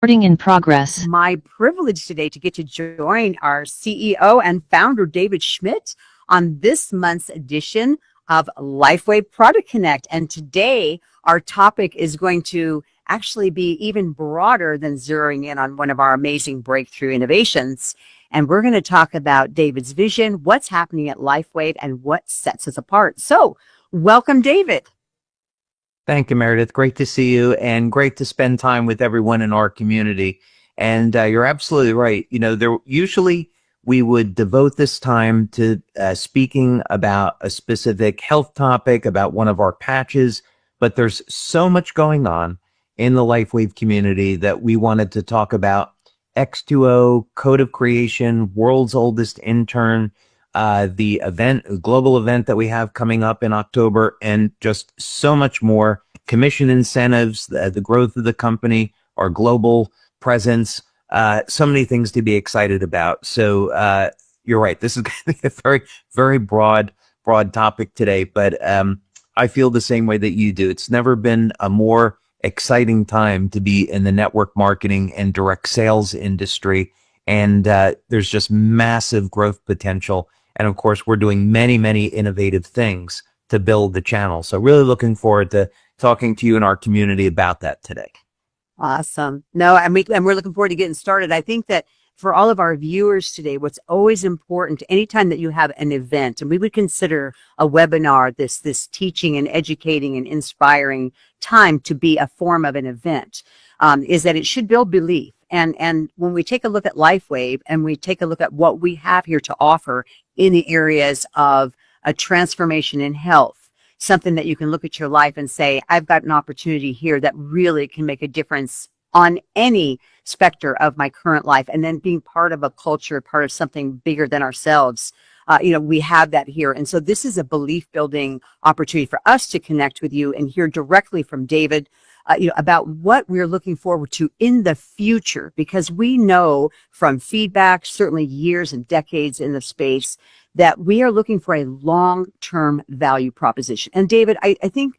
Recording in progress. My privilege today to get to join our CEO and founder, David Schmidt, on this month's edition of LifeWave Product Connect. And today, our topic is going to actually be even broader than zeroing in on one of our amazing breakthrough innovations. And we're going to talk about David's vision, what's happening at LifeWave, and what sets us apart. So, welcome, David. Thank you, Meredith. Great to see you and great to spend time with everyone in our community. And you're absolutely right. You know, usually we would devote this time to speaking about a specific health topic, about one of our patches, but there's so much going on in the LifeWave community that we wanted to talk about X2O, Code of Creation, World's Oldest Intern, the global event that we have coming up in October, and just so much more. Commission incentives, the growth of the company, our global presence, so many things to be excited about. So you're right. This is going to be a very, very broad topic today, but I feel the same way that you do. It's never been a more exciting time to be in the network marketing and direct sales industry. And there's just massive growth potential. And of course, we're doing many, many innovative things to build the channel. So really looking forward to talking to you and our community about that today. Awesome. No, and we're looking forward to getting started. I think that for all of our viewers today, what's always important, anytime that you have an event, and we would consider a webinar, this teaching and educating and inspiring time to be a form of an event, is that it should build belief. And when we take a look at LifeWave and we take a look at what we have here to offer in the areas of a transformation in health, something that you can look at your life and say, I've got an opportunity here that really can make a difference on any specter of my current life. And then being part of a culture, part of something bigger than ourselves. We have that here. And so this is a belief building opportunity for us to connect with you and hear directly from David, about what we're looking forward to in the future, because we know from feedback, certainly years and decades in the space, that we are looking for a long-term value proposition. And David, I think,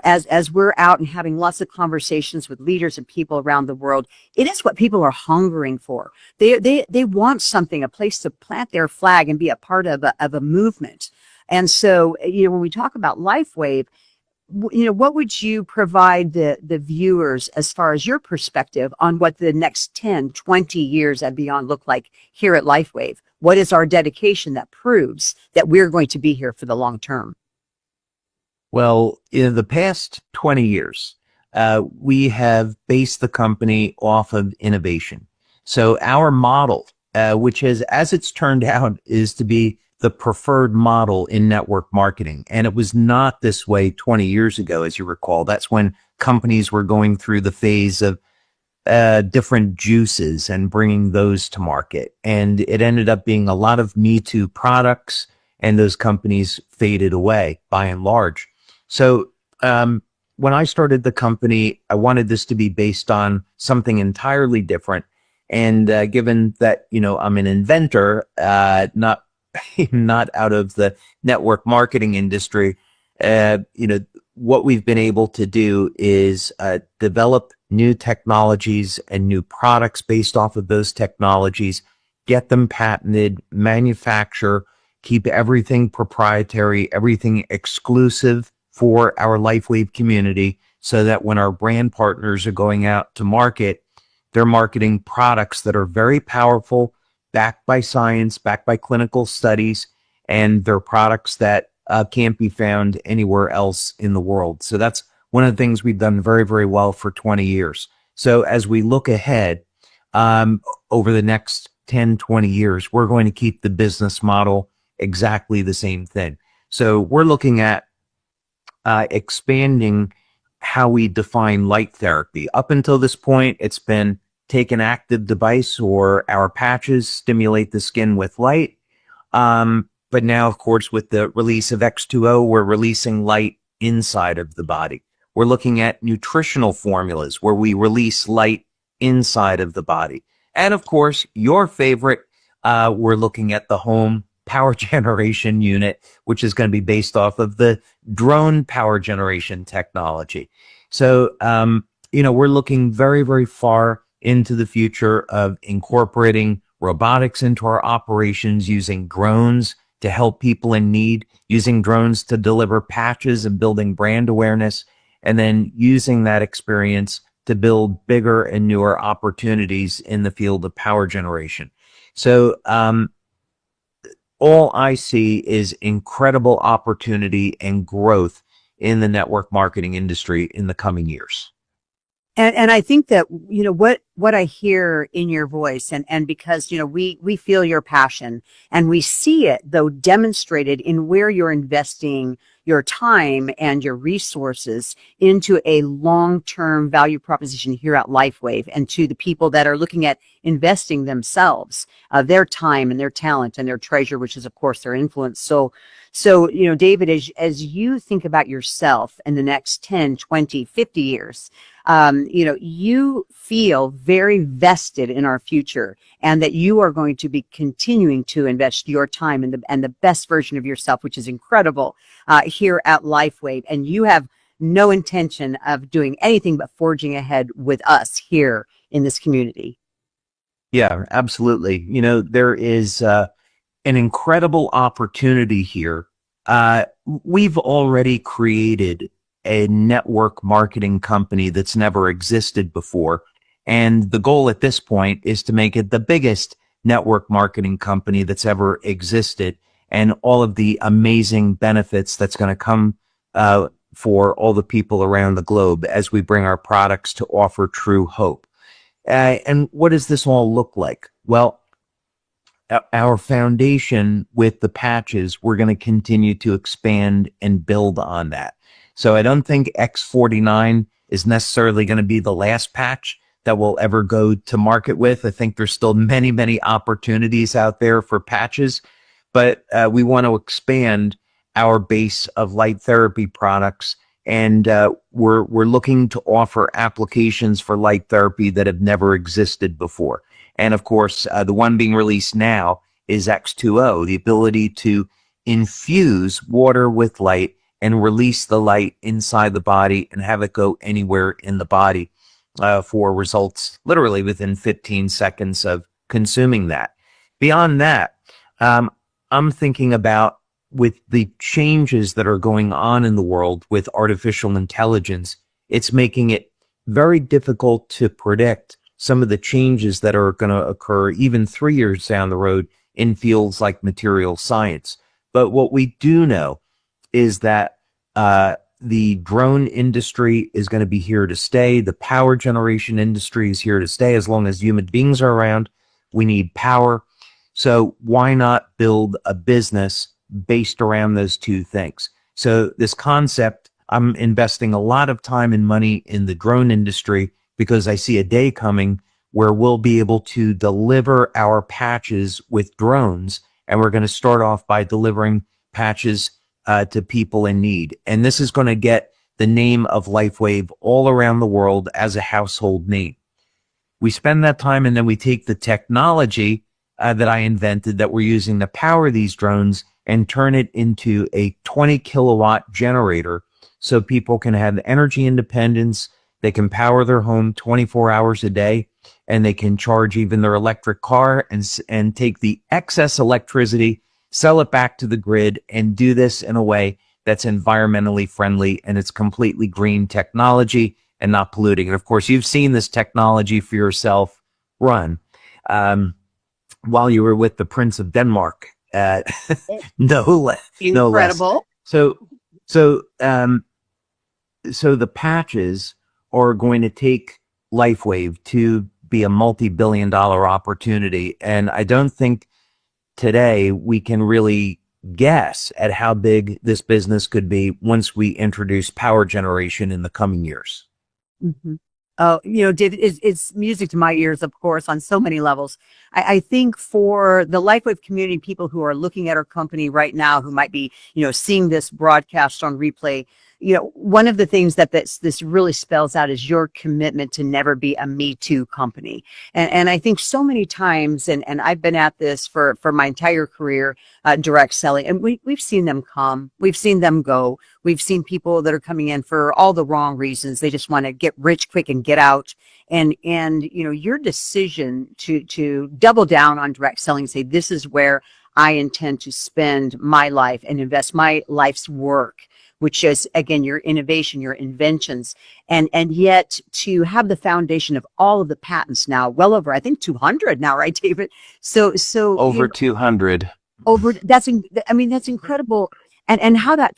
as we're out and having lots of conversations with leaders and people around the world, it is what people are hungering for. They want something, a place to plant their flag and be a part of a movement. And so, when we talk about LifeWave, what would you provide the viewers as far as your perspective on what the next 10, 20 years and beyond look like here at LifeWave? What is our dedication that proves that we're going to be here for the long term? Well, in the past 20 years, we have based the company off of innovation. So our model, which has, as it's turned out, is to be the preferred model in network marketing. And it was not this way 20 years ago, as you recall. That's when companies were going through the phase of different juices and bringing those to market. And it ended up being a lot of Me Too products, and those companies faded away by and large. So when I started the company, I wanted this to be based on something entirely different. And given that, I'm an inventor, not out of the network marketing industry, what we've been able to do is develop new technologies and new products based off of those technologies, get them patented, manufacture, keep everything proprietary, everything exclusive for our LifeWave community, so that when our brand partners are going out to market, they're marketing products that are very powerful, backed by science, backed by clinical studies, and they're products that can't be found anywhere else in the world. So that's one of the things we've done very, very well for 20 years. So as we look ahead over the next 10, 20 years, we're going to keep the business model exactly the same thing. So we're looking at expanding how we define light therapy. Up until this point, it's been take an active device or our patches, stimulate the skin with light. But now, of course, with the release of X2O, we're releasing light inside of the body. We're looking at nutritional formulas where we release light inside of the body. And of course, your favorite, we're looking at the home power generation unit, which is going to be based off of the drone power generation technology. So, we're looking very, very far into the future of incorporating robotics into our operations, using drones to help people in need, using drones to deliver patches and building brand awareness, and then using that experience to build bigger and newer opportunities in the field of power generation. So all I see is incredible opportunity and growth in the network marketing industry in the coming years. And I think that, what I hear in your voice, and because, we feel your passion, and we see it, though, demonstrated in where you're investing your time and your resources into a long-term value proposition here at LifeWave, and to the people that are looking at investing themselves, their time and their talent and their treasure, which is, of course, their influence. So, David, as you think about yourself in the next 10, 20, 50 years, you feel very vested in our future, and that you are going to be continuing to invest your time in the best version of yourself, which is incredible, here at LifeWave. And you have no intention of doing anything but forging ahead with us here in this community. Yeah, absolutely. There is an incredible opportunity here. We've already created a network marketing company that's never existed before. And the goal at this point is to make it the biggest network marketing company that's ever existed, and all of the amazing benefits that's going to come for all the people around the globe as we bring our products to offer true hope. And what does this all look like? Well, our foundation with the patches, we're going to continue to expand and build on that. So I don't think X49 is necessarily going to be the last patch that we'll ever go to market with. I think there's still many, many opportunities out there for patches, but we want to expand our base of light therapy products. And we're looking to offer applications for light therapy that have never existed before. And of course, the one being released now is X2O, the ability to infuse water with light and release the light inside the body and have it go anywhere in the body for results literally within 15 seconds of consuming that. Beyond that, I'm thinking about, with the changes that are going on in the world with artificial intelligence, it's making it very difficult to predict some of the changes that are going to occur even 3 years down the road in fields like material science. But what we do know is that the drone industry is going to be here to stay. The power generation industry is here to stay. As long as human beings are around, we need power. So why not build a business based around those two things? So this concept, I'm investing a lot of time and money in the drone industry, because I see a day coming where we'll be able to deliver our patches with drones. And we're going to start off by delivering patches to people in need. And this is going to get the name of LifeWave all around the world as a household name. We spend that time, and then we take the technology that I invented that we're using to power these drones and turn it into a 20 kilowatt generator, so people can have energy independence. They can power their home 24 hours a day, and they can charge even their electric car and take the excess electricity, sell it back to the grid, and do this in a way that's environmentally friendly, and it's completely green technology and not polluting. And of course, you've seen this technology for yourself run while you were with the Prince of Denmark. No less. Incredible. So the patches are going to take LifeWave to be a multi-billion-dollar opportunity, and I don't think today we can really guess at how big this business could be once we introduce power generation in the coming years. Mm-hmm. Oh, David, it's music to my ears, of course, on so many levels. I think for the LifeWave community, people who are looking at our company right now, who might be, seeing this broadcast on replay, one of the things that this really spells out is your commitment to never be a Me Too company. And I think so many times, and I've been at this for my entire career, direct selling, and we've seen them come, we've seen them go. We've seen people that are coming in for all the wrong reasons. They just want to get rich quick and get out. And your decision to double down on direct selling, say, this is where I intend to spend my life and invest my life's work, which is, again, your innovation, your inventions, and yet to have the foundation of all of the patents now, well over, I think, 200 now, right, David? So over 200. That's incredible. And how that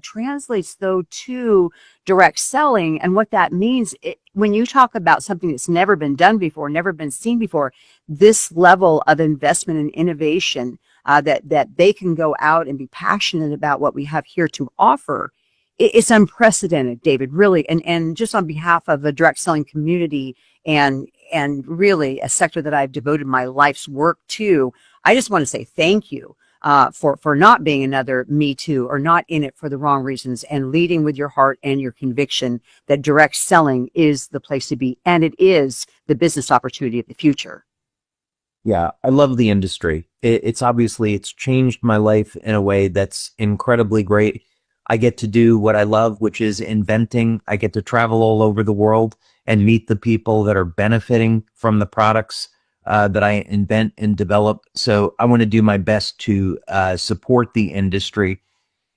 translates though to direct selling, and what that means when you talk about something that's never been done before, never been seen before, this level of investment and innovation, that they can go out and be passionate about what we have here to offer. It's unprecedented, David, really. And just on behalf of the direct selling community and really a sector that I've devoted my life's work to, I just want to say thank you for not being another Me Too, or not in it for the wrong reasons, and leading with your heart and your conviction that direct selling is the place to be, and it is the business opportunity of the future. Yeah, I love the industry. It's changed my life in a way that's incredibly great. I get to do what I love, which is inventing. I get to travel all over the world and meet the people that are benefiting from the products that I invent and develop. So I want to do my best to support the industry.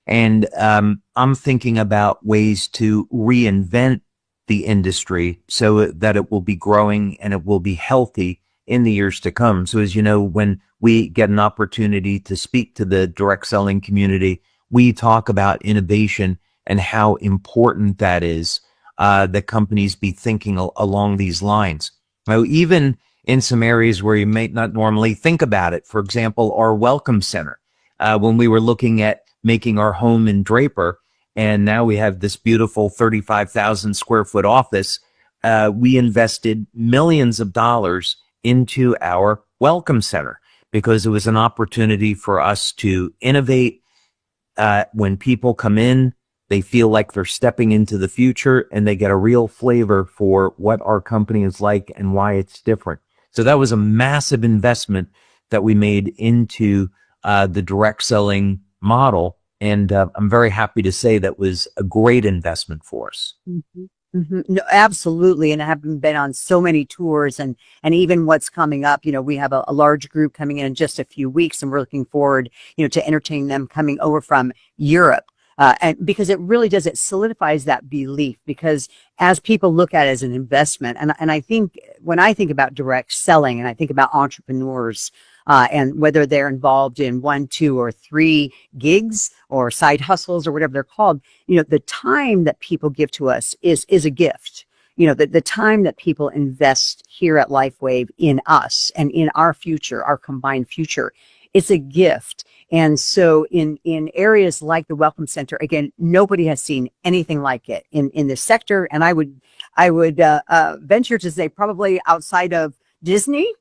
And I'm thinking about ways to reinvent the industry so that it will be growing and it will be healthy in the years to come. So as you know, when we get an opportunity to speak to the direct selling community, we talk about innovation and how important that is, that companies be thinking along these lines. Now, even in some areas where you may not normally think about it, for example, our welcome center, when we were looking at making our home in Draper, and now we have this beautiful 35,000 square foot office, we invested millions of dollars into our welcome center because it was an opportunity for us to innovate. When people come in, they feel like they're stepping into the future, and they get a real flavor for what our company is like and why it's different. So that was a massive investment that we made into the direct selling model. And I'm very happy to say that was a great investment for us. Mm-hmm. Mm-hmm. No, absolutely. And I have been on so many tours, and even what's coming up, we have a large group coming in just a few weeks, and we're looking forward, to entertain them coming over from Europe. And because it really does, it solidifies that belief, because as people look at it as an investment, and I think when I think about direct selling and I think about entrepreneurs, and whether they're involved in 1, 2, or 3 gigs or side hustles or whatever they're called, the time that people give to us is a gift. The time that people invest here at LifeWave in us and in our future, our combined future, it's a gift. And so in areas like the Welcome Center, again, nobody has seen anything like it in this sector. And I would venture to say probably outside of Disney,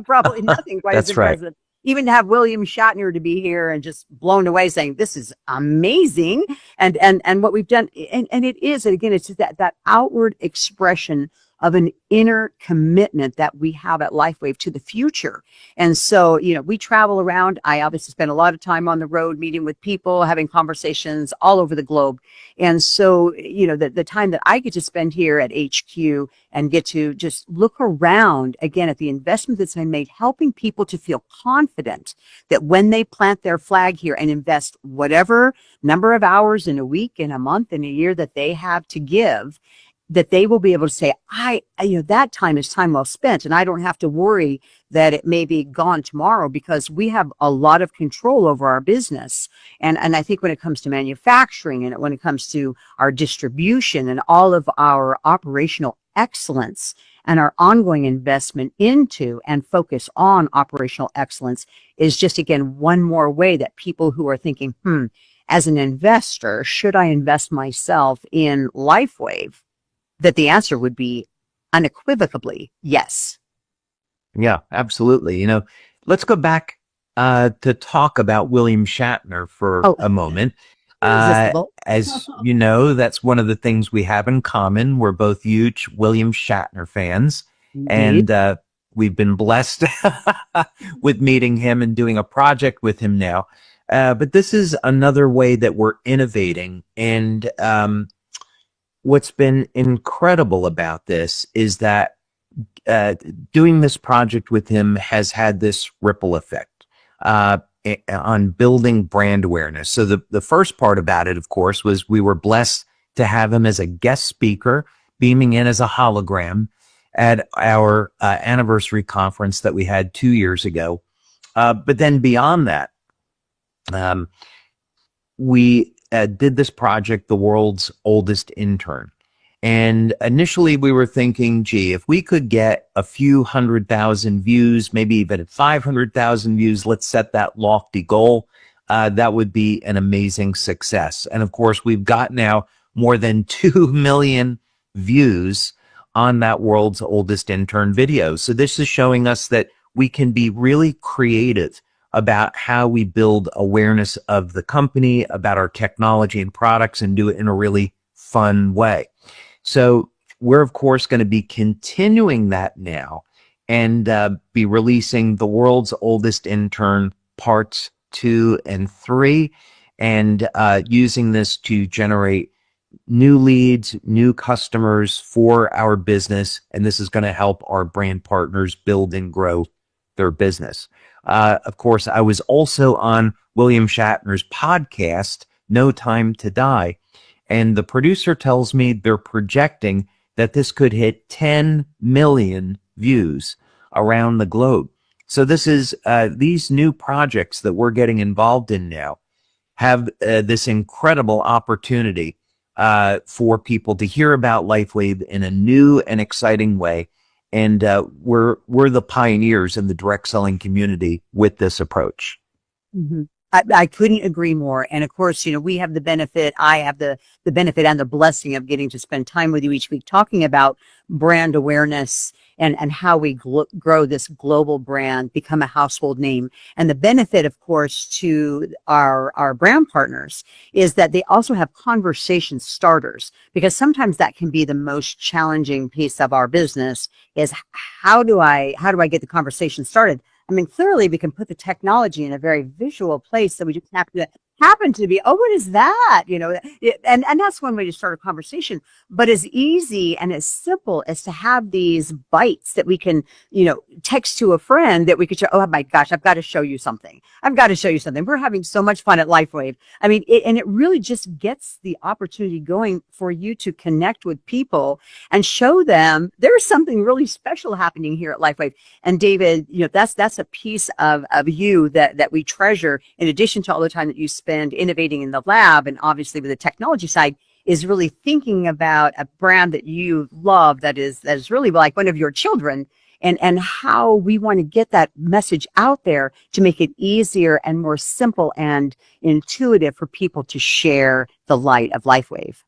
probably nothing quite as impressive. Right. Even to have William Shatner to be here and just blown away saying, this is amazing. And what we've done, and it is, and again, it's that outward expression of an inner commitment that we have at LifeWave to the future. And so, we travel around. I obviously spend a lot of time on the road, meeting with people, having conversations all over the globe. And so, the time that I get to spend here at HQ and get to just look around again at the investment that's been made, helping people to feel confident that when they plant their flag here and invest whatever number of hours in a week, in a month, in a year that they have to give, that they will be able to say, that time is time well spent, and I don't have to worry that it may be gone tomorrow, because we have a lot of control over our business. And I think when it comes to manufacturing, and when it comes to our distribution and all of our operational excellence and our ongoing investment into and focus on operational excellence is just, again, one more way that people who are thinking, as an investor, should I invest myself in LifeWave? That the answer would be unequivocally yes. Yeah, absolutely. Let's go back to talk about William Shatner for a moment. Irresistible. As you know, that's one of the things we have in common. We're both huge William Shatner fans, Indeed. and we've been blessed with meeting him and doing a project with him now. But this is another way that we're innovating. And what's been incredible about this is that doing this project with him has had this ripple effect on building brand awareness. So the first part about it, of course, was we were blessed to have him as a guest speaker, beaming in as a hologram at our anniversary conference that we had 2 years ago. But then beyond that, we did this project, The World's Oldest Intern. And initially we were thinking, gee, if we could get a few 100,000 views, maybe even 500,000 views, let's set that lofty goal. That would be an amazing success. And of course, we've got now more than 2 million views on that World's Oldest Intern video. So this is showing us that we can be really creative about how we build awareness of the company, about our technology and products, and do it in a really fun way. So we're, of course, going to be continuing that now and be releasing The World's Oldest Intern Parts 2 and 3, and using this to generate new leads, new customers for our business. And this is going to help our brand partners build and grow their business. Of course, I was also on William Shatner's podcast, No Time to Die. And the producer tells me they're projecting that this could hit 10 million views around the globe. So this is these new projects that we're getting involved in now have this incredible opportunity for people to hear about LifeWave in a new and exciting way. And we're the pioneers in the direct selling community with this approach. Mm-hmm. I couldn't agree more. And of course, we have the benefit, I have the benefit and the blessing of getting to spend time with you each week talking about brand awareness and how we grow this global brand, become a household name. And the benefit, of course, to our brand partners is that they also have conversation starters, because sometimes that can be the most challenging piece of our business is how do I get the conversation started? I mean, clearly we can put the technology in a very visual place, so we just happen to be, oh, what is that? And that's one way to start a conversation. But as easy and as simple as to have these bites that we can, text to a friend that we could show, oh my gosh, I've got to show you something. I've got to show you something. We're having so much fun at LifeWave. I mean, it really just gets the opportunity going for you to connect with people and show them there's something really special happening here at LifeWave. And David, that's a piece of you that we treasure, in addition to all the time that you spend innovating in the lab, and obviously with the technology side, is really thinking about a brand that you love that is really like one of your children, and how we want to get that message out there to make it easier and more simple and intuitive for people to share the light of LifeWave.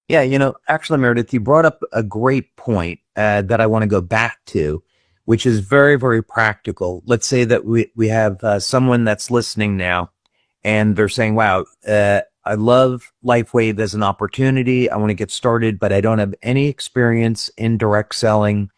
Yeah, actually, Meredith, you brought up a great point that I want to go back to, which is very, very practical. Let's say that we have someone that's listening now, and they're saying, wow, I love LifeWave as an opportunity. I want to get started, but I don't have any experience in direct selling.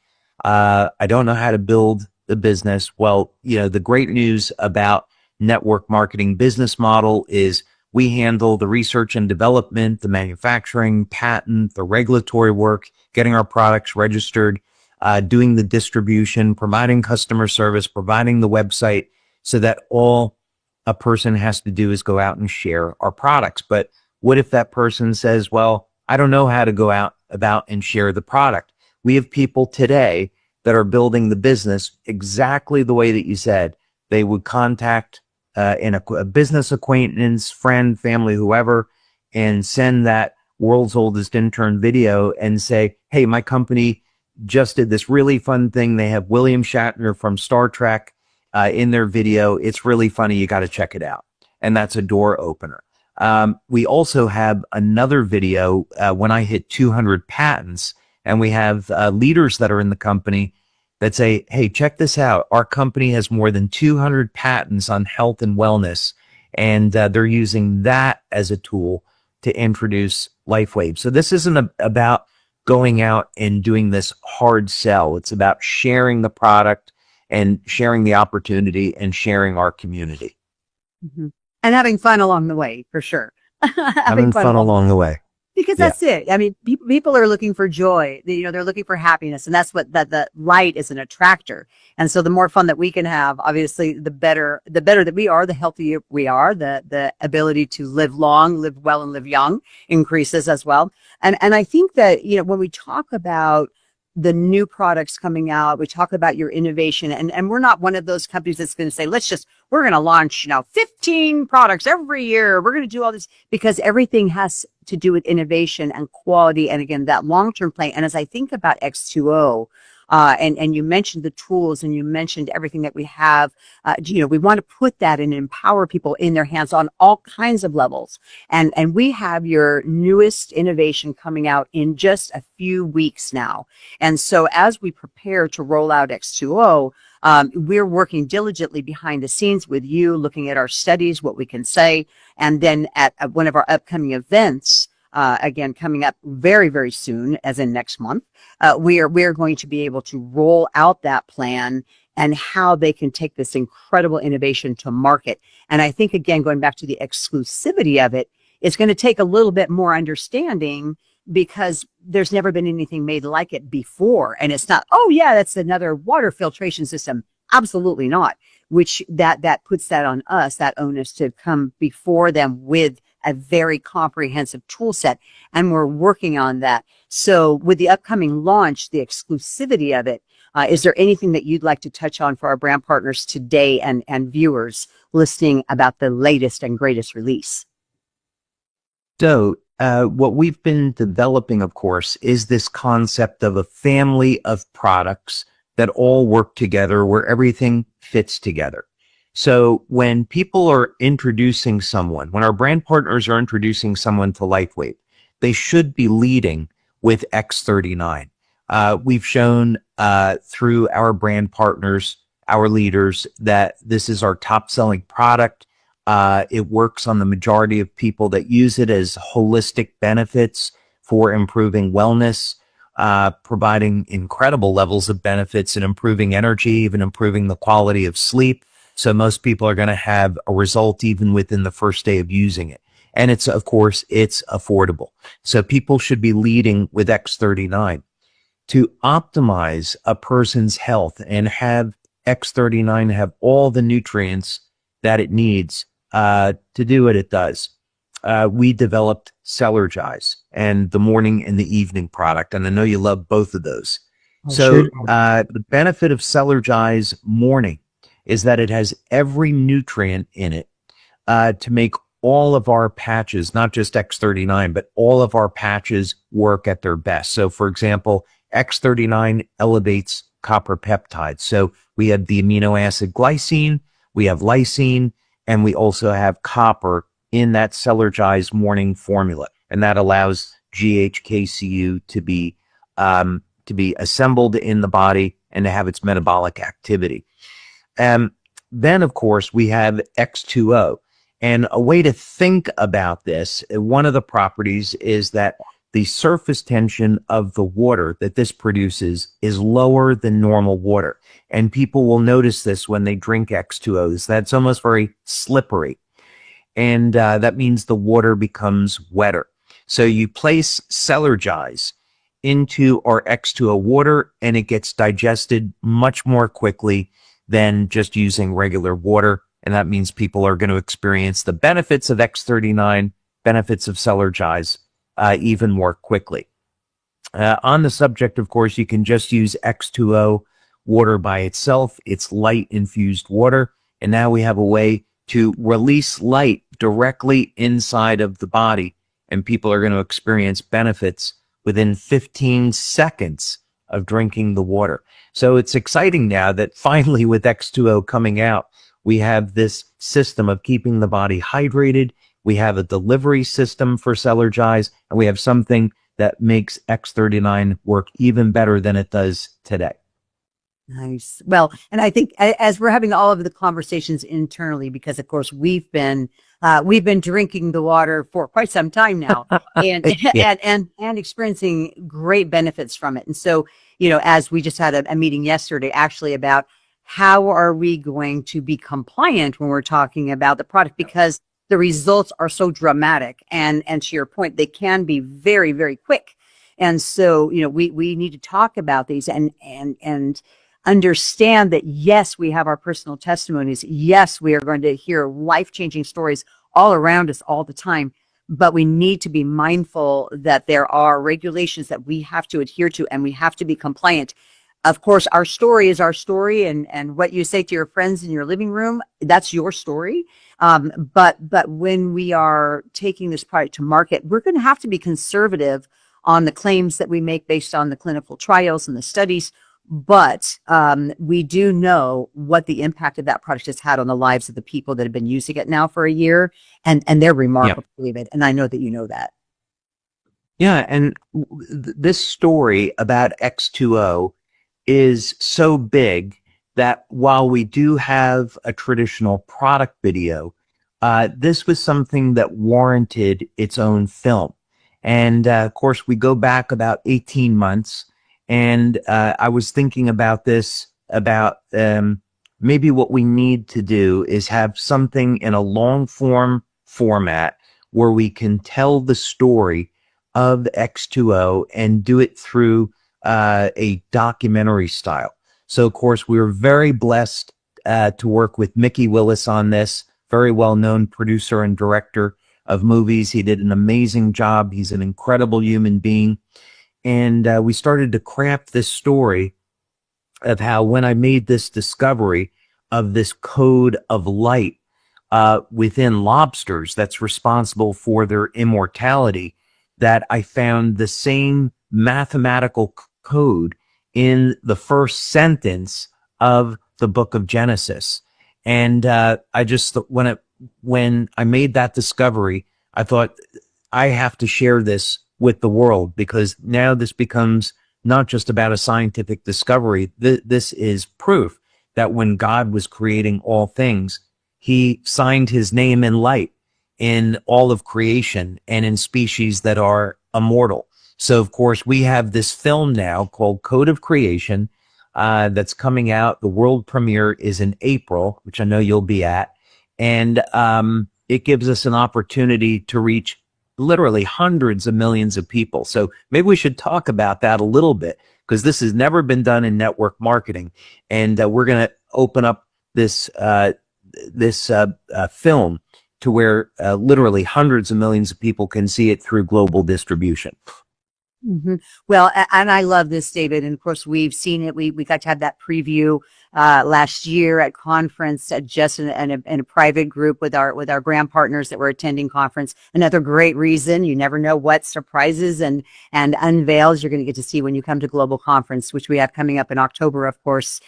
I don't know how to build the business. Well, the great news about network marketing business model is we handle the research and development, the manufacturing, patent, the regulatory work, getting our products registered, doing the distribution, providing customer service, providing the website, so that all a person has to do is go out and share our products. But what if that person says, well, I don't know how to go out about and share the product? We have people today that are building the business exactly the way that you said. They would contact a business acquaintance, friend, family, whoever, and send that World's Oldest Intern video and say, hey, my company just did this really fun thing. They have William Shatner from Star Trek in their video. It's really funny. You got to check it out. And that's a door opener. We also have another video when I hit 200 patents, and we have leaders that are in the company that say, hey, check this out. Our company has more than 200 patents on health and wellness. And they're using that as a tool to introduce LifeWave. So this isn't about going out and doing this hard sell. It's about sharing the product and sharing the opportunity and sharing our community. Mhm. And having fun along the way, for sure. Having fun along the way. Because that's it. I mean, people are looking for joy. They're looking for happiness, and that's what the light is an attractor. And so, the more fun that we can have, obviously, the better that we are, the healthier we are. The ability to live long, live well, and live young increases as well. And I think that when we talk about the new products coming out, we talk about your innovation, and we're not one of those companies that's going to say, we're going to launch 15 products every year. We're going to do all this, because everything has to do with innovation and quality. And again, that long-term play. And as I think about X2O, and you mentioned the tools and you mentioned everything that we have, we want to put that and empower people in their hands on all kinds of levels. And we have your newest innovation coming out in just a few weeks now. And so as we prepare to roll out X2O, we're working diligently behind the scenes with you, looking at our studies, what we can say. And then at one of our upcoming events, again, coming up very, very soon, as in next month, we are going to be able to roll out that plan and how they can take this incredible innovation to market. And I think, again, going back to the exclusivity of it, it's going to take a little bit more understanding, because there's never been anything made like it before. And it's not, oh yeah, that's another water filtration system. Absolutely not. Which that puts that on us, that onus to come before them with a very comprehensive tool set. And we're working on that. So with the upcoming launch, the exclusivity of it, is there anything that you'd like to touch on for our brand partners today and viewers listening about the latest and greatest release? So what we've been developing, of course, is this concept of a family of products that all work together, where everything fits together. So when people are introducing someone, when our brand partners are introducing someone to LifeWave, they should be leading with X39. We've shown through our brand partners, our leaders, that this is our top selling product. It works on the majority of people that use it as holistic benefits for improving wellness, providing incredible levels of benefits and improving energy, even improving the quality of sleep. So most people are going to have a result even within the first day of using it. And it's affordable. So people should be leading with X39 to optimize a person's health and have X39 have all the nutrients that it needs to do what it does. We developed Cellergize and the morning and the evening product. And I know you love both of those. The benefit of Cellergize morning is that it has every nutrient in it to make all of our patches, not just X39, but all of our patches work at their best. So for example, X39 elevates copper peptides. So we have the amino acid glycine, we have lysine, and we also have copper in that Cellergize morning formula. And that allows GHKCU to be assembled in the body and to have its metabolic activity. Then, of course, we have X2O. And a way to think about this, one of the properties is that the surface tension of the water that this produces is lower than normal water. And people will notice this when they drink X2Os. That's almost very slippery. And that means the water becomes wetter. So you place Cellergize into our X2O water, and it gets digested much more quickly than just using regular water. And that means people are going to experience the benefits of X39, benefits of Cellergize, even more quickly. On the subject, of course, you can just use X2O water by itself. It's light infused water. And now we have a way to release light directly inside of the body. And people are going to experience benefits within 15 seconds of drinking the water. So it's exciting now that finally with X2O coming out, we have this system of keeping the body hydrated. We have a delivery system for Cellergize, and we have something that makes X39 work even better than it does today. Nice. Well, and I think as we're having all of the conversations internally, because of course we've been drinking the water for quite some time now, and Yeah. and experiencing great benefits from it. And so, as we just had a meeting yesterday, actually about how are we going to be compliant when we're talking about the product, because the results are so dramatic, and to your point, they can be very, very quick. And so, we need to talk about these and understand that, yes, we have our personal testimonies. Yes, we are going to hear life-changing stories all around us all the time, but we need to be mindful that there are regulations that we have to adhere to, and we have to be compliant. Of course, our story is our story, and what you say to your friends in your living room, that's your story. But when we are taking this product to market, we're going to have to be conservative on the claims that we make based on the clinical trials and the studies. But we do know what the impact of that product has had on the lives of the people that have been using it now for a year, and they're Yeah. remarkable, David. And I know that you know that. Yeah. And this story about X2O is so big that while we do have a traditional product video, this was something that warranted its own film. And of course, we go back about 18 months, and I was thinking about this about maybe what we need to do is have something in a long form format where we can tell the story of X2O and do it through a documentary style. So, of course, we were very blessed to work with Mickey Willis on this, very well-known producer and director of movies. He did an amazing job. He's an incredible human being. And we started to craft this story of how, when I made this discovery of this code of light within lobsters that's responsible for their immortality, that I found the same mathematical code in the first sentence of the book of Genesis. And I just, when I made that discovery, I thought, I have to share this with the world, because now this becomes not just about a scientific discovery. This is proof that when God was creating all things, he signed his name in light in all of creation and in species that are immortal. So, of course, we have this film now called Code of Creation that's coming out. The world premiere is in April, which I know you'll be at. And it gives us an opportunity to reach literally hundreds of millions of people. So maybe we should talk about that a little bit, because this has never been done in network marketing. And we're going to open up this film to where literally hundreds of millions of people can see it through global distribution. Mm-hmm. Well, and I love this, David. And of course, we've seen it. We got to have that preview last year at conference, just in a private group with our brand partners that were attending conference. Another great reason. You never know what surprises and unveils you're going to get to see when you come to global conference, which we have coming up in October, of course,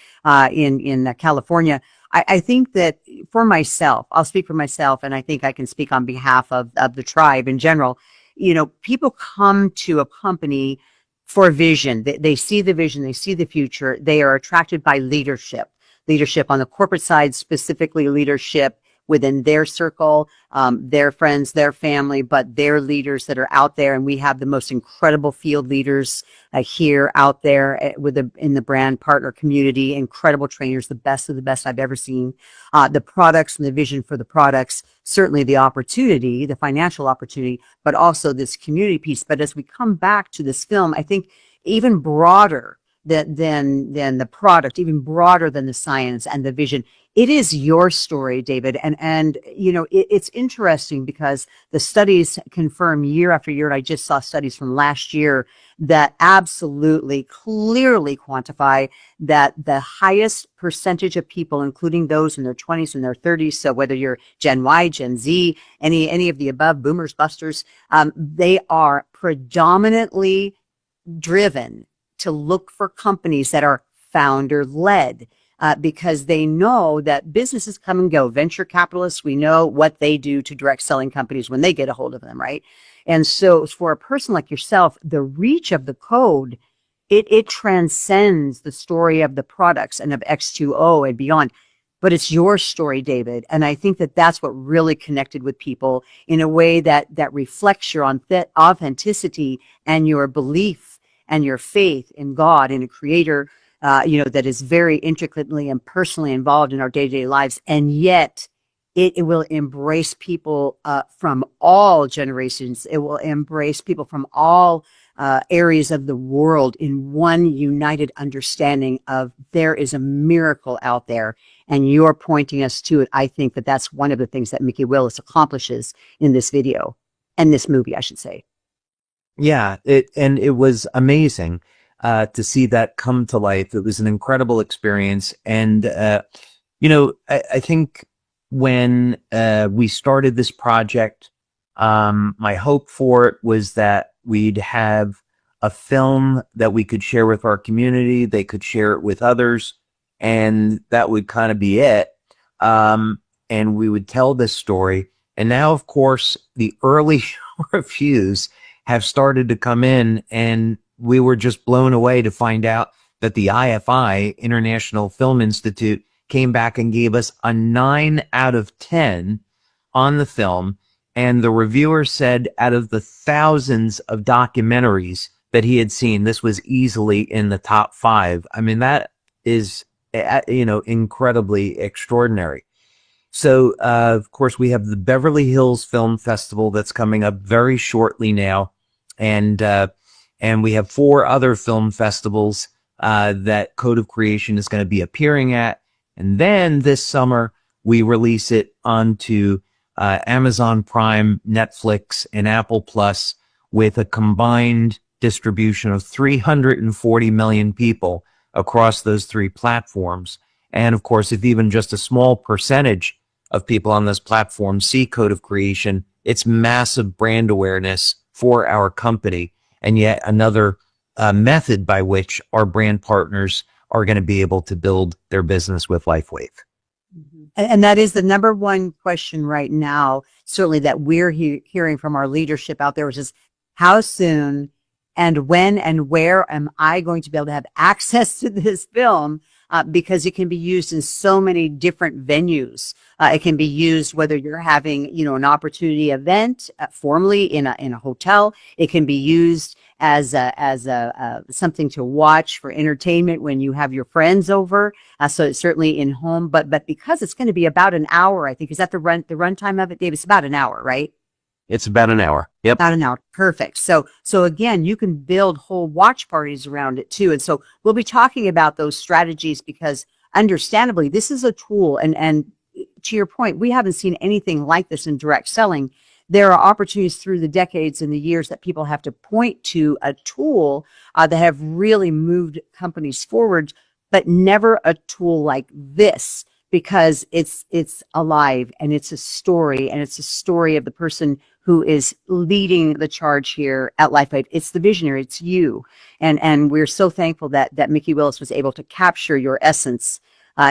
in California. I think that for myself, I'll speak for myself, and I think I can speak on behalf of the tribe in general. People come to a company for vision. They see the vision, they see the future. They are attracted by leadership on the corporate side, specifically leadership within their circle, their friends, their family, but their leaders that are out there. And we have the most incredible field leaders here out there in the brand partner community, incredible trainers, the best of the best I've ever seen. The products and the vision for the products, certainly the opportunity, the financial opportunity, but also this community piece. But as we come back to this film, I think even broader than the product, even broader than the science and the vision, it is your story, David. And it's interesting because the studies confirm year after year, and I just saw studies from last year that absolutely clearly quantify that the highest percentage of people, including those in their 20s and their 30s, so whether you're Gen Y, Gen Z, any of the above, boomers, busters, they are predominantly driven to look for companies that are founder led. Because they know that businesses come and go. Venture capitalists, we know what they do to direct selling companies when they get a hold of them, right? And so for a person like yourself, the reach of the code it transcends the story of the products and of X2O and beyond. But it's your story, David. And I think that that's what really connected with people in a way that reflects your authenticity and your belief and your faith in God and a creator, that is very intricately and personally involved in our day-to-day lives. And yet it will embrace people from all generations. It will embrace people from all areas of the world in one united understanding of there is a miracle out there, and you're pointing us to it. I think that that's one of the things that Mikki Willis accomplishes in this video and this movie, I should say. Yeah, it was amazing to see that come to life. It was an incredible experience, and I think when we started this project, my hope for it was that we'd have a film that we could share with our community. They could share it with others, and that would kind of be it. And we would tell this story. And now, of course, the early reviews have started to come in, and we were just blown away to find out that the IFI, International Film Institute, came back and gave us a 9 out of 10 on the film. And the reviewer said out of the thousands of documentaries that he had seen, this was easily in the top 5. I mean, that is, incredibly extraordinary. So, of course, we have the Beverly Hills Film Festival that's coming up very shortly now. And we have 4 other film festivals that Code of Creation is going to be appearing at. And then this summer, we release it onto Amazon Prime, Netflix, and Apple Plus with a combined distribution of 340 million people across those 3 platforms. And of course, if even just a small percentage of people on this platform see Code of Creation, it's massive brand awareness for our company, and yet another method by which our brand partners are going to be able to build their business with LifeWave. And that is the number one question right now, certainly that we're hearing from our leadership out there, which is how soon and when and where am I going to be able to have access to this film? Because it can be used in so many different venues. It can be used whether you're having, an opportunity event formally in a hotel. It can be used as something to watch for entertainment when you have your friends over. So it's certainly in home, but because it's going to be about an hour, I think, is that the runtime of it, Dave? It's about an hour, right? It's about an hour. Yep. About an hour. Perfect. So again, you can build whole watch parties around it too. And so we'll be talking about those strategies because understandably, this is a tool. And to your point, we haven't seen anything like this in direct selling. There are opportunities through the decades and the years that people have to point to a tool that have really moved companies forward, but never a tool like this, because it's alive and it's a story, and it's a story of the person who is leading the charge here at LifeWave. It's the visionary, it's you. And we're so thankful that Mikki Willis was able to capture your essence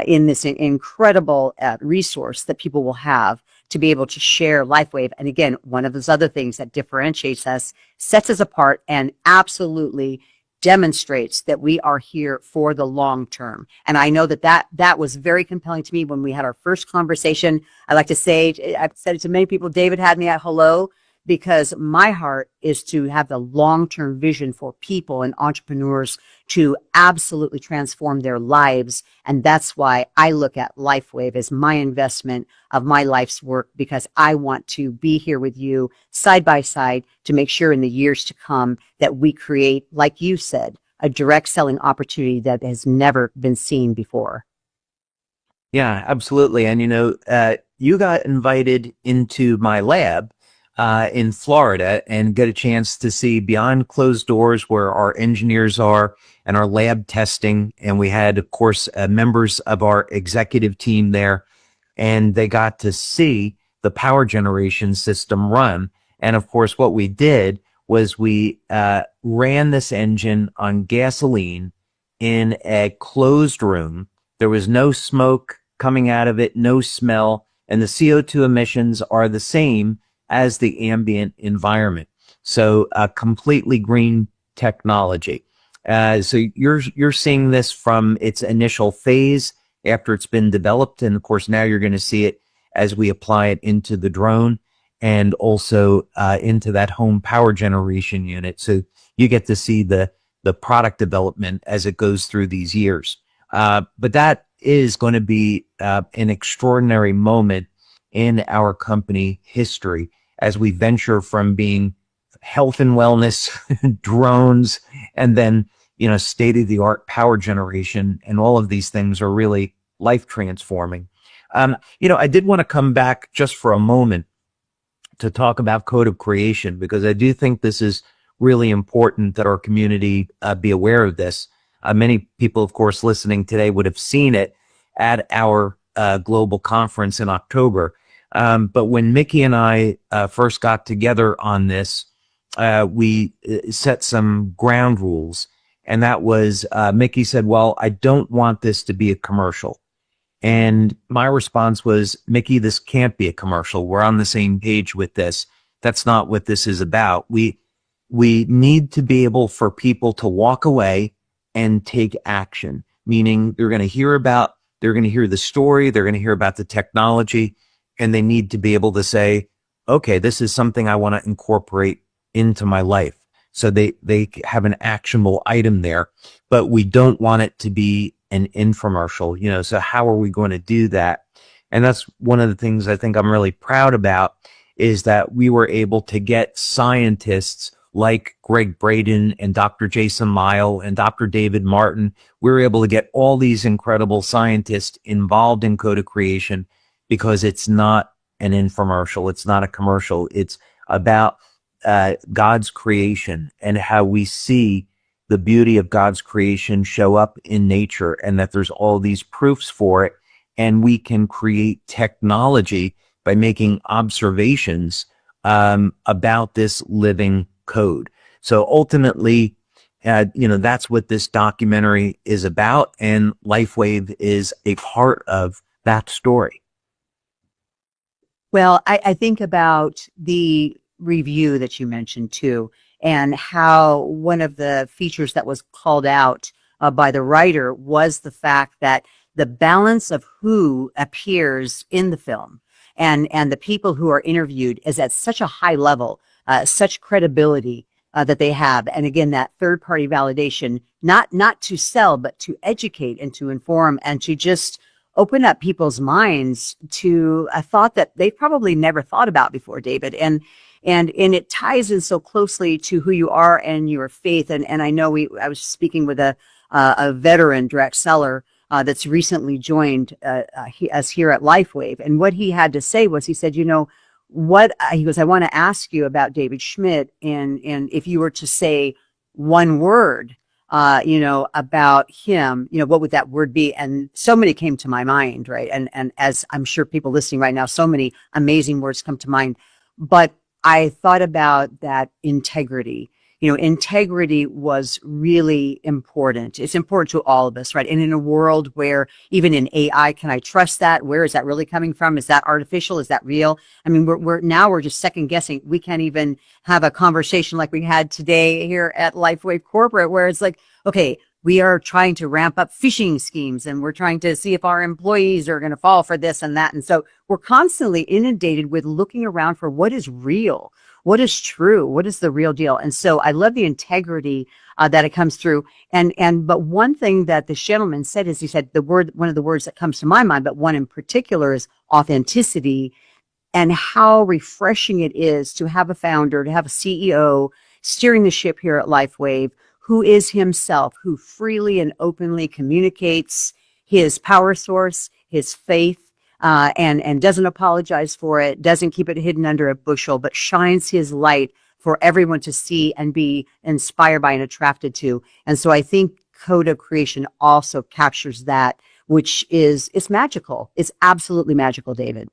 in this incredible resource that people will have to be able to share LifeWave. And again, one of those other things that differentiates us, sets us apart, and absolutely demonstrates that we are here for the long term. And I know that was very compelling to me when we had our first conversation. I like to say, I've said it to many people, David had me at hello, because my heart is to have the long-term vision for people and entrepreneurs to absolutely transform their lives. And that's why I look at LifeWave as my investment of my life's work, because I want to be here with you side by side to make sure in the years to come that we create, like you said, a direct selling opportunity that has never been seen before. Yeah, absolutely. And, you got invited into my lab in Florida and get a chance to see behind closed doors where our engineers are and our lab testing. And we had, of course, members of our executive team there, and they got to see the power generation system run. And of course, what we did was we ran this engine on gasoline in a closed room. There was no smoke coming out of it, no smell, and the CO2 emissions are the same as the ambient environment. So completely green technology. So you're seeing this from its initial phase after it's been developed, and of course now you're going to see it as we apply it into the drone and also into that home power generation unit. So you get to see the product development as it goes through these years. But that is going to be an extraordinary moment in our company history as we venture from being health and wellness, drones, and then, state of the art power generation. And all of these things are really life transforming. I did want to come back just for a moment to talk about code of creation, because I do think this is really important that our community be aware of this. Many people, of course, listening today would have seen it at our global conference in October. But when Mickey and I first got together on this, we set some ground rules. And that was, Mickey said, well, I don't want this to be a commercial. And my response was, Mickey, this can't be a commercial. We're on the same page with this. That's not what this is about. We need to be able for people to walk away and take action, meaning they're going to hear the story, they're going to hear about the technology, and they need to be able to say, okay, this is something I want to incorporate into my life. So they have an actionable item there, but we don't want it to be an infomercial, so how are we going to do that? And that's one of the things I think I'm really proud about, is that we were able to get scientists like Greg Braden and Dr. Jason Lyle and Dr. David Martin. We were able to get all these incredible scientists involved in code of creation, because it's not an infomercial. It's not a commercial. It's about God's creation and how we see the beauty of God's creation show up in nature, and that there's all these proofs for it. And we can create technology by making observations about this living code. So ultimately, that's what this documentary is about. And LifeWave is a part of that story. Well, I think about the review that you mentioned too, and how one of the features that was called out by the writer was the fact that the balance of who appears in the film and the people who are interviewed is at such a high level, such credibility that they have. And again, that third party validation, not to sell, but to educate and to inform and to just open up people's minds to a thought that they probably never thought about before, David. And it ties in so closely to who you are and your faith. And I know I was speaking with a veteran direct seller that's recently joined us here at LifeWave. And what he had to say was, he said, he goes, I want to ask you about David Schmidt. And if you were to say one word, about him, what would that word be? And so many came to my mind, right? And as I'm sure people listening right now, so many amazing words come to mind. But I thought about that integrity. Integrity was really important. It's important to all of us, right? And in a world where even in AI, can I trust that? Where is that really coming from? Is that artificial? Is that real? I mean, we're just second guessing. We can't even have a conversation like we had today here at LifeWave Corporate, where it's like, okay, we are trying to ramp up phishing schemes and we're trying to see if our employees are going to fall for this and that. And so we're constantly inundated with looking around for what is real, what is true, what is the real deal. And so I love the integrity that it comes through. But one thing that the gentleman said is, he said one of the words that comes to my mind, but one in particular, is authenticity, and how refreshing it is to have a founder, to have a CEO steering the ship here at LifeWave, who is himself, who freely and openly communicates his power source, his faith, and doesn't apologize for it, doesn't keep it hidden under a bushel, but shines his light for everyone to see and be inspired by and attracted to. And so I think Code of Creation also captures that, which it's magical. It's absolutely magical, David.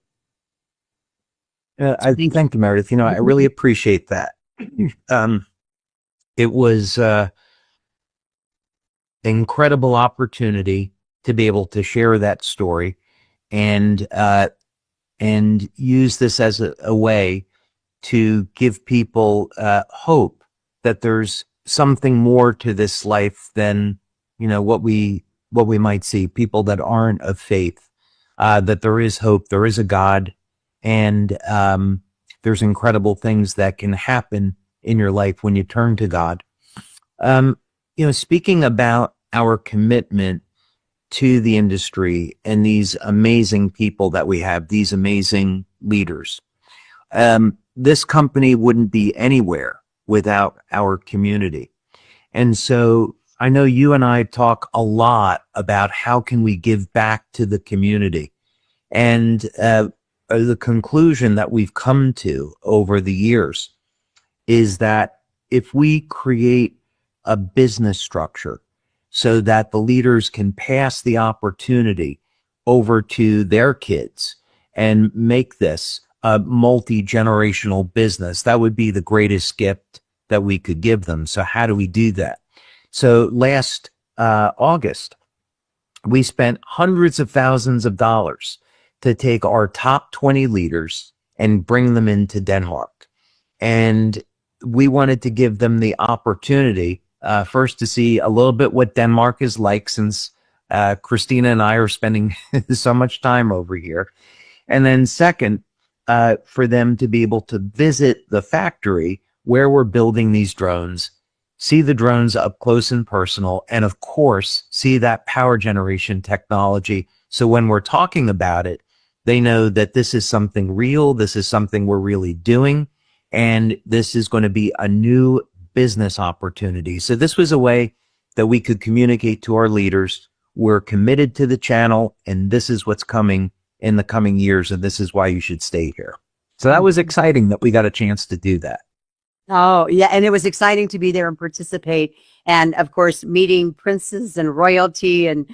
I thank you, Meredith. I really appreciate that. It was incredible opportunity to be able to share that story and use this as a way to give people hope that there's something more to this life than, what we might see. People that aren't of faith, that there is hope, there is a God, and there's incredible things that can happen in your life when you turn to God. Speaking about our commitment to the industry and these amazing people that we have, these amazing leaders, this company wouldn't be anywhere without our community. And so I know you and I talk a lot about how can we give back to the community. And the conclusion that we've come to over the years is that if we create a business structure so that the leaders can pass the opportunity over to their kids and make this a multi-generational business, that would be the greatest gift that we could give them. So how do we do that? So last August, we spent hundreds of thousands of dollars to take our top 20 leaders and bring them into Denmark. And we wanted to give them the opportunity first to see a little bit what Denmark is like, since Christina and I are spending so much time over here. And then second, for them to be able to visit the factory where we're building these drones, see the drones up close and personal, and of course, see that power generation technology. So when we're talking about it, they know that this is something real, this is something we're really doing, and this is going to be a new business opportunity. So this was a way that we could communicate to our leaders, we're committed to the channel, and this is what's coming in the coming years, and this is why you should stay here. So that was exciting that we got a chance to do that. Oh, yeah. And it was exciting to be there and participate. And of course, meeting princes and royalty and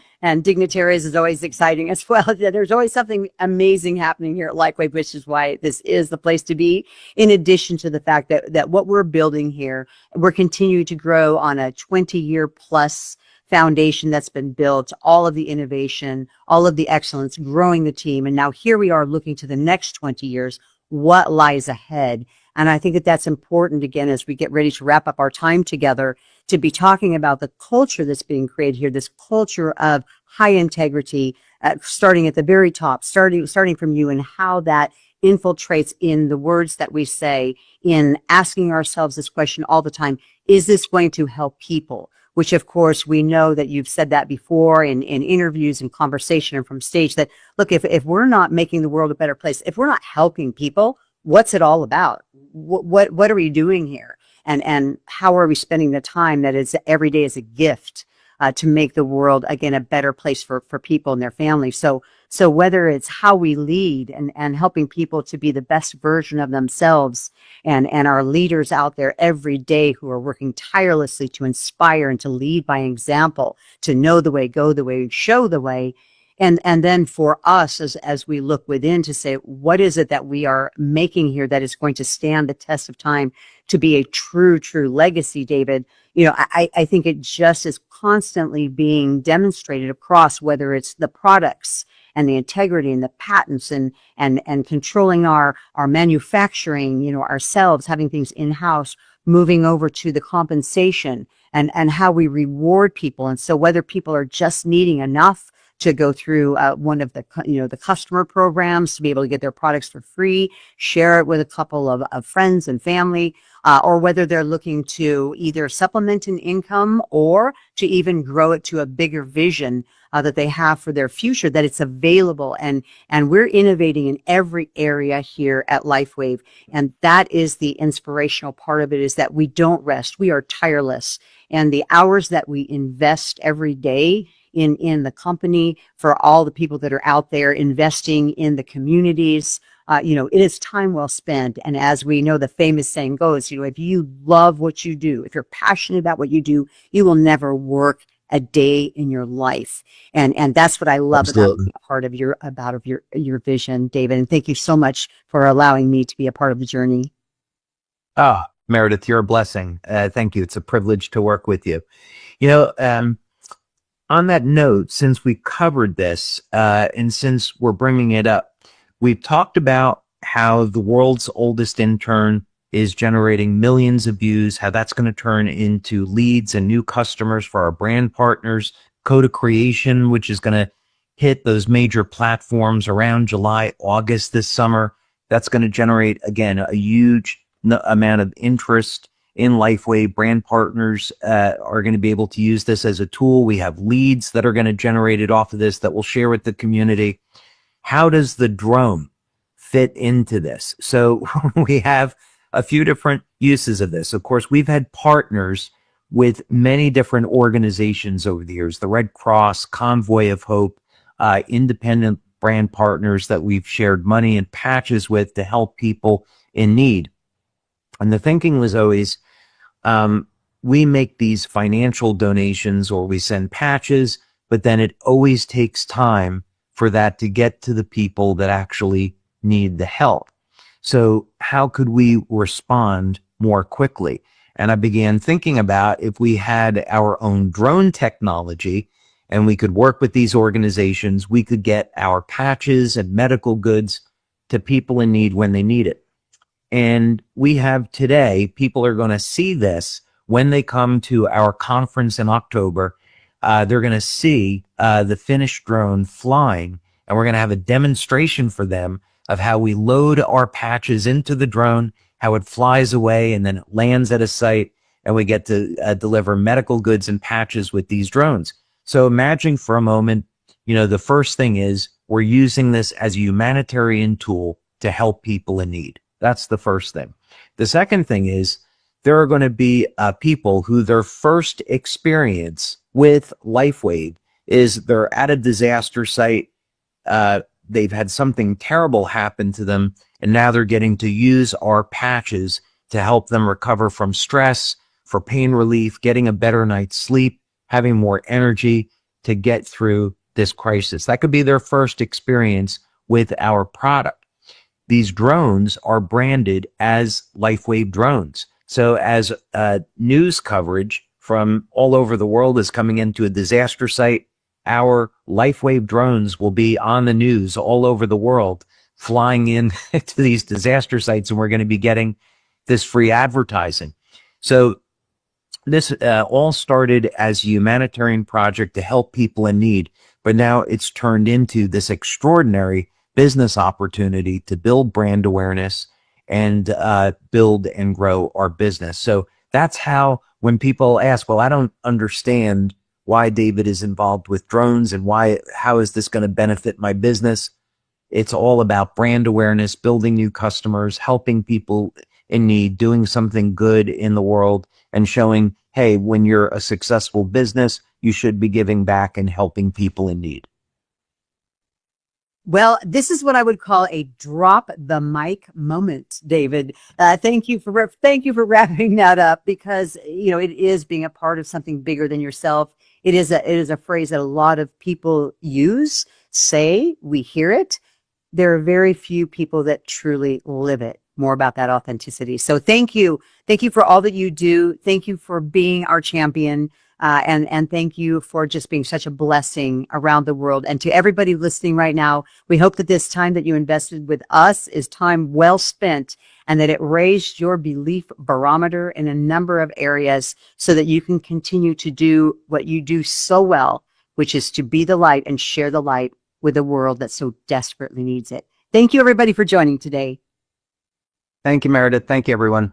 dignitaries is always exciting as well. There's always something amazing happening here at LifeWave, which is why this is the place to be. In addition to the fact that what we're building here, we're continuing to grow on a 20-year plus foundation that's been built, all of the innovation, all of the excellence, growing the team. And now here we are looking to the next 20 years, what lies ahead. And I think that that's important, again, as we get ready to wrap up our time together, to be talking about the culture that's being created here, this culture of high integrity, starting at the very top, starting from you, and how that infiltrates in the words that we say, in asking ourselves this question all the time: is this going to help people? Which, of course, we know that you've said that before in interviews and conversation and from stage, that, look, if we're not making the world a better place, if we're not helping people, what's it all about? What are we doing here? And how are we spending the time that is every day as a gift to make the world, again, a better place for people and their families? So whether it's how we lead and helping people to be the best version of themselves, and our leaders out there every day who are working tirelessly to inspire and to lead by example, to know the way, go the way, show the way. And then for us, as we look within, to say, what is it that we are making here that is going to stand the test of time to be a true legacy, David? I think it just is constantly being demonstrated across, whether it's the products and the integrity and the patents and controlling our manufacturing, ourselves, having things in-house, moving over to the compensation and how we reward people. And so whether people are just needing enough to go through one of the customer programs to be able to get their products for free, share it with a couple of friends and family, or whether they're looking to either supplement an income or to even grow it to a bigger vision that they have for their future, that it's available. And we're innovating in every area here at LifeWave. And that is the inspirational part of it, is that we don't rest. We are tireless. And the hours that we invest every day in the company, for all the people that are out there investing in the communities, it is time well spent. And as we know, the famous saying goes, if you love what you do, if you're passionate about what you do, you will never work a day in your life. And that's what I love about being a part of your vision, David. And thank you so much for allowing me to be a part of the journey. Oh, Meredith, you're a blessing. Thank you. It's a privilege to work with you. On that note, since we covered this, and since we're bringing it up, we've talked about how the world's oldest intern is generating millions of views, how that's going to turn into leads and new customers for our brand partners, Coda Creation, which is going to hit those major platforms around July, August this summer. That's going to generate, again, a huge amount of interest in Lifeway. Brand partners are going to be able to use this as a tool. We have leads that are going to generate it off of this that we'll share with the community. How does the drone fit into this? So we have a few different uses of this. Of course, we've had partners with many different organizations over the years, the Red Cross, Convoy of Hope, independent brand partners that we've shared money and patches with to help people in need. And the thinking was always, we make these financial donations or we send patches, but then it always takes time for that to get to the people that actually need the help. So how could we respond more quickly? And I began thinking about if we had our own drone technology and we could work with these organizations, we could get our patches and medical goods to people in need when they need it. And we have today, people are going to see this when they come to our conference in October. They're going to see the finished drone flying, and we're going to have a demonstration for them of how we load our patches into the drone, how it flies away and then it lands at a site, and we get to deliver medical goods and patches with these drones. So imagine for a moment, the first thing is we're using this as a humanitarian tool to help people in need. That's the first thing. The second thing is there are going to be people who their first experience with LifeWave is they're at a disaster site. They've had something terrible happen to them, and now they're getting to use our patches to help them recover from stress, for pain relief, getting a better night's sleep, having more energy to get through this crisis. That could be their first experience with our product. These drones are branded as LifeWave drones. So as news coverage from all over the world is coming into a disaster site, our LifeWave drones will be on the news all over the world, flying in to these disaster sites, and we're going to be getting this free advertising. So this all started as a humanitarian project to help people in need, but now it's turned into this extraordinary business opportunity to build brand awareness and build and grow our business. So that's how, when people ask, well, I don't understand why David is involved with drones and how is this going to benefit my business? It's all about brand awareness, building new customers, helping people in need, doing something good in the world, and showing, hey, when you're a successful business, you should be giving back and helping people in need. Well, this is what I would call a drop the mic moment, David. Thank you for wrapping that up, because it is being a part of something bigger than yourself. It is a phrase that a lot of people use, say, we hear it. There are very few people that truly live it. More about that authenticity. So thank you for all that you do. Thank you for being our champion. And thank you for just being such a blessing around the world. And to everybody listening right now, we hope that this time that you invested with us is time well spent, and that it raised your belief barometer in a number of areas so that you can continue to do what you do so well, which is to be the light and share the light with a world that so desperately needs it. Thank you, everybody, for joining today. Thank you, Meredith. Thank you, everyone.